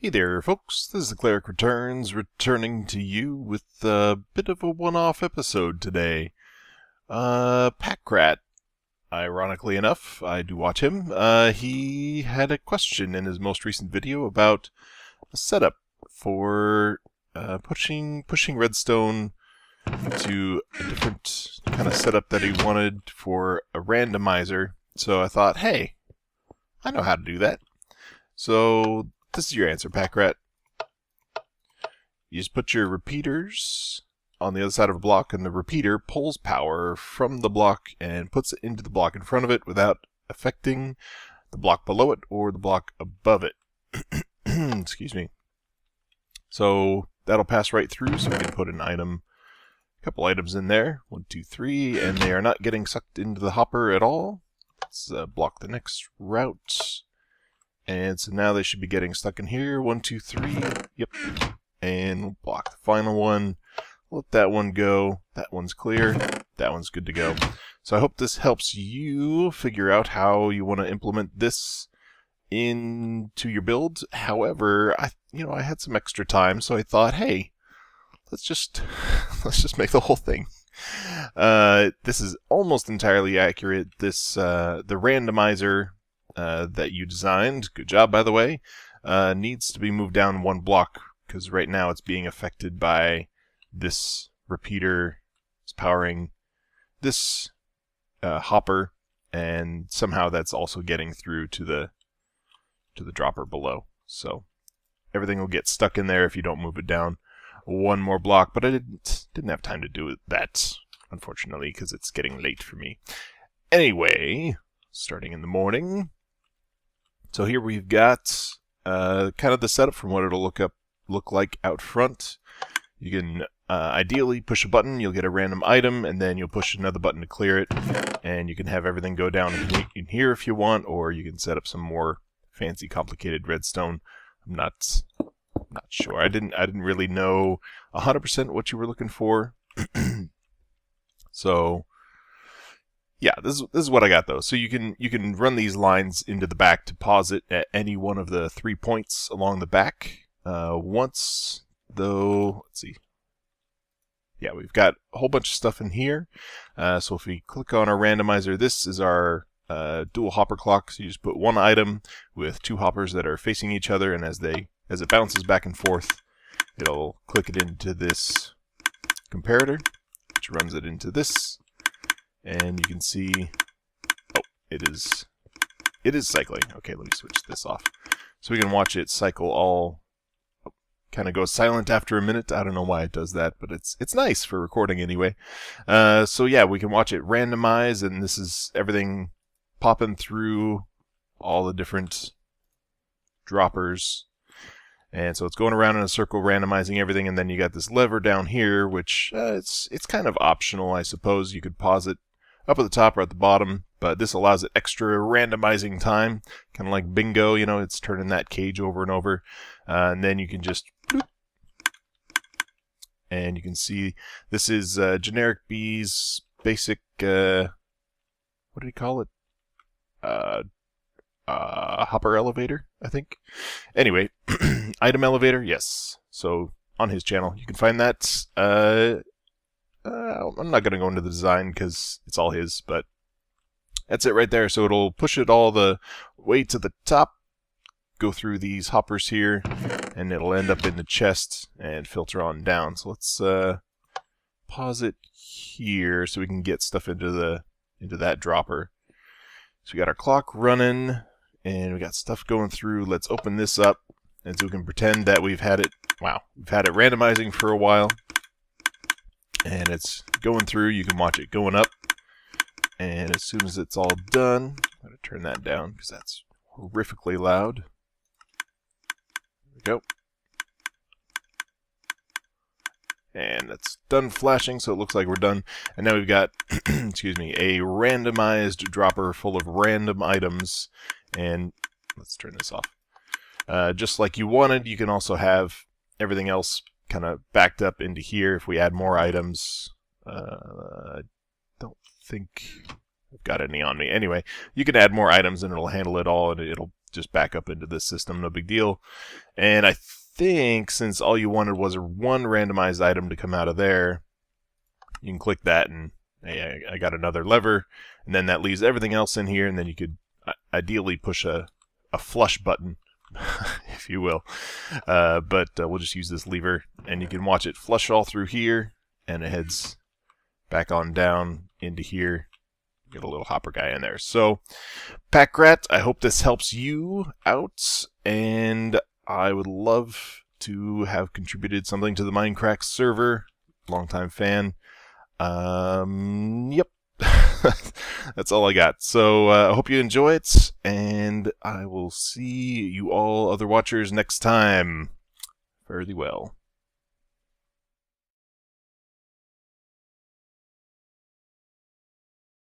Hey there, folks. This is the KlerikReturns returning to you with a bit of a one-off episode today. Pakratt, ironically enough, I do watch him. He had a question in his most recent video about a setup for pushing Redstone to a different kind of setup that he wanted for a randomizer. So I thought, hey, I know how to do that. So this is your answer, Pakratt. You just put your repeaters on the other side of a block, and the repeater pulls power from the block and puts it into the block in front of it without affecting the block below it or the block above it. Excuse me. So that'll pass right through, so we can put an item, a couple items in there. 1, 2, 3, and they are not getting sucked into the hopper at all. Let's block the next route. And so now they should be getting stuck in here. 1, 2, 3. Yep. And we'll block the final one. Let that one go. That one's clear. That one's good to go. So I hope this helps you figure out how you want to implement this into your build. However, I had some extra time, so I thought, hey, let's just make the whole thing. This is almost entirely accurate. This the randomizer that you designed, good job by the way, needs to be moved down one block because right now it's being affected by this repeater. It's powering this hopper, and somehow that's also getting through to the dropper below. So everything will get stuck in there if you don't move it down one more block. But I didn't have time to do that, unfortunately, because it's getting late for me. Anyway, starting in the morning. So here we've got kind of the setup from what it'll look like out front. You can ideally push a button, you'll get a random item, and then you'll push another button to clear it, and you can have everything go down in here if you want, or you can set up some more fancy, complicated redstone. I'm not sure. I didn't really know 100% what you were looking for. So yeah, this is what I got though. So you can run these lines into the back to pause it at any one of the 3 points along the back. Once though, let's see. Yeah, we've got a whole bunch of stuff in here. So if we click on our randomizer, this is our dual hopper clock. So you just put one item with 2 hoppers that are facing each other, and as it bounces back and forth, it'll click it into this comparator, which runs it into this. And you can see, oh, it is cycling. Okay, let me switch this off. So we can watch it cycle all, kind of goes silent after a minute. I don't know why it does that, but it's nice for recording anyway. So yeah, we can watch it randomize, and this is everything popping through all the different droppers. And so it's going around in a circle, randomizing everything, and then you got this lever down here, which it's kind of optional, I suppose. You could pause it up at the top or at the bottom, but this allows it extra randomizing time, kind of like bingo, it's turning that cage over and over. And then you can just bloop, and you can see this is generic B's basic, what do you call it? Hopper elevator, I think. Anyway, item elevator, yes. So on his channel, you can find that. I'm not going to go into the design because it's all his, but that's it right there. So it'll push it all the way to the top, go through these hoppers here, and it'll end up in the chest and filter on down. So let's pause it here so we can get stuff into that dropper. So we got our clock running, and we got stuff going through. Let's open this up, and so we can pretend that we've had it randomizing for a while. And it's going through. You can watch it going up. And as soon as it's all done, I'm going to turn that down because that's horrifically loud. There we go. And that's done flashing, so it looks like we're done. And now we've got, excuse me, a randomized dropper full of random items. And let's turn this off. Just like you wanted, you can also have everything else kind of backed up into here if we add more items. I don't think I've got any on me. Anyway, you can add more items and it'll handle it all, and it'll just back up into this system, no big deal. And I think since all you wanted was one randomized item to come out of there, you can click that and hey, I got another lever, and then that leaves everything else in here, and then you could ideally push a flush button, if you will. But we'll just use this lever, and you can watch it flush all through here, and it heads back on down into here. Get a little hopper guy in there. So, Pakratt, I hope this helps you out, and I would love to have contributed something to the Minecraft server. Longtime fan. Yep. That's all I got. So, I hope you enjoy it, and I will see you all other watchers next time. Fare thee well.